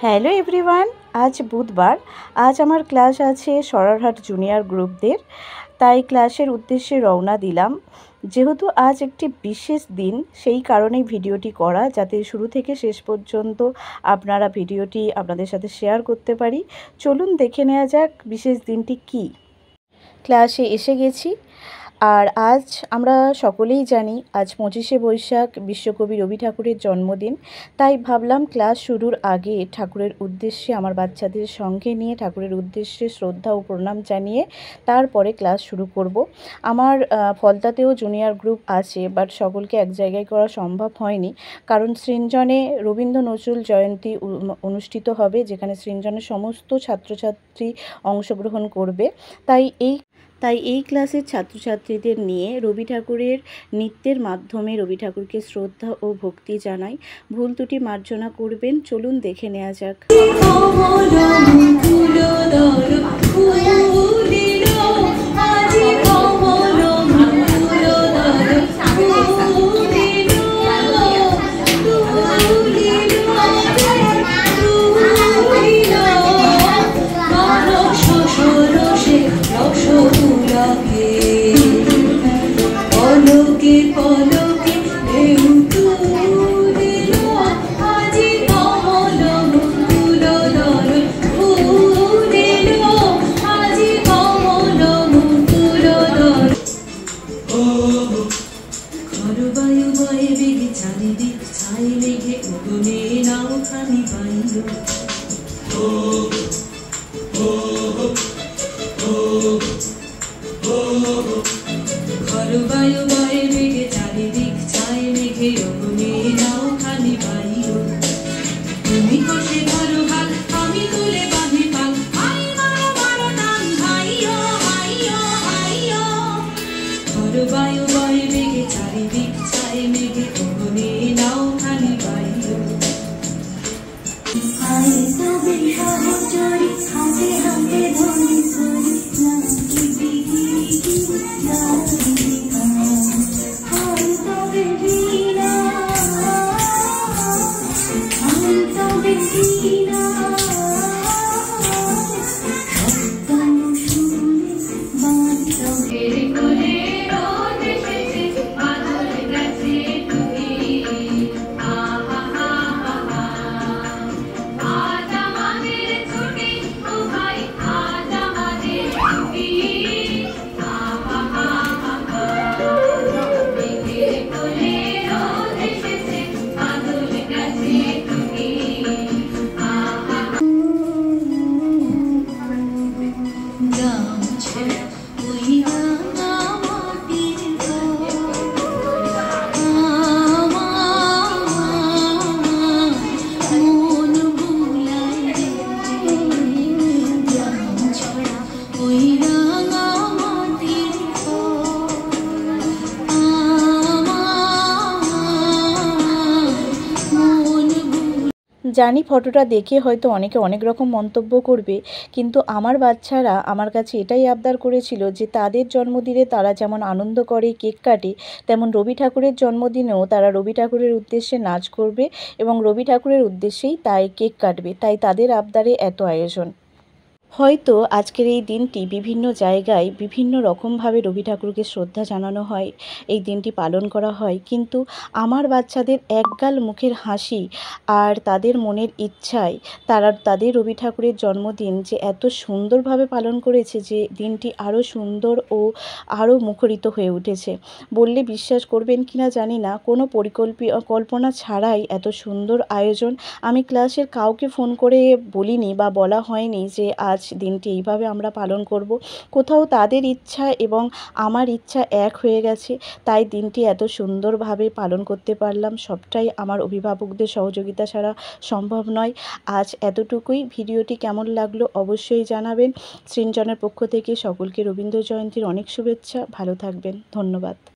Hello everyone, আজ বুধবার। আজ আমার ক্লাস আছে সরারহাট জুনিয়র গ্রুপদের, তাই ক্লাসের উদ্দেশ্যে রওনা দিলাম। যেহেতু আজ একটি বিশেষ দিন, সেই কারণেই ভিডিওটি করা, যাতে শুরু থেকে শেষ পর্যন্ত আপনারা ভিডিওটি আপনাদের সাথে শেয়ার করতে পারি। চলুন দেখে নেওয়া যাক বিশেষ দিনটি কী। ক্লাসে এসে গেছি। আর আজ আমরা সকলেই জানি আজ 25শে বৈশাখ বিশ্বকবি রবি ঠাকুরের জন্মদিন। তাই ভাবলাম ক্লাস শুরুর আগে ঠাকুরের উদ্দেশ্যে আমার বাচ্চাদের সঙ্গে নিয়ে ঠাকুরের উদ্দেশ্যে শ্রদ্ধা ও প্রণাম জানিয়ে তারপরে ক্লাস শুরু করব। আমার ফলতাতেও জুনিয়র গ্রুপ আছে, বাট সকলকে এক জায়গায় করা সম্ভব হয়নি, কারণ সৃঞ্জনে রবীন্দ্র নজরুল জয়ন্তী অনুষ্ঠিত হবে, যেখানে সৃঞ্জনের সমস্ত ছাত্রছাত্রী অংশগ্রহণ করবে। তাই এই ক্লাসের ছাত্রছাত্রীদের নিয়ে রবি ঠাকুরের নৃত্যের মাধ্যমে রবি ঠাকুরকে শ্রদ্ধা ও ভক্তি জানাই। ভুল ত্রুটি মার্জনা করবেন। চলুন দেখে নেওয়া যাক। জানি ফটোটা দেখে হয়তো অনেকে অনেক রকম মন্তব্য করবে, কিন্তু আমার বাচ্চারা আমার কাছে এটাই আবদার করেছিল যে তাদের জন্মদিনে তারা যেমন আনন্দ করে, কেক কাটে, তেমন রবি ঠাকুরের জন্মদিনেও তারা রবি ঠাকুরের উদ্দেশ্যে নাচ করবে এবং রবি ঠাকুরের উদ্দেশ্যেই তাই কেক কাটবে। তাই তাদের আবদারে এত আয়োজন। হয়তো আজকের এই দিনটি বিভিন্ন জায়গায় বিভিন্ন রকমভাবে রবি ঠাকুরকে শ্রদ্ধা জানানো হয়, এই দিনটি পালন করা হয়, কিন্তু আমার বাচ্চাদের একগাল মুখের হাসি আর তাদের মনের ইচ্ছায় তারা তাদের রবি ঠাকুরের জন্মদিন যে এত সুন্দরভাবে পালন করেছে, যে দিনটি আরও সুন্দর ও আরও মুখরিত হয়ে উঠেছে। বললে বিশ্বাস করবেন কিনা জানি না, কোনো কল্পনা ছাড়াই এত সুন্দর আয়োজন। আমি ক্লাসের কাউকে ফোন করে বলিনি বা বলা হয়নি যে আজ দিনটি এইভাবে আমরা পালন করব। কোথাও তাদের ইচ্ছা এবং আমার ইচ্ছা এক হয়ে গেছে, তাই দিনটি এত সুন্দরভাবে পালন করতে পারলাম। সবটাই আমার অভিভাবকদের সহযোগিতা ছাড়া সম্ভব নয়। আজ এতটুকুই। ভিডিওটি কেমন লাগলো অবশ্যই জানাবেন। সৃঞ্জনের পক্ষ থেকে সকলকে রবীন্দ্র জয়ন্তীর অনেক শুভেচ্ছা। ভালো থাকবেন। ধন্যবাদ।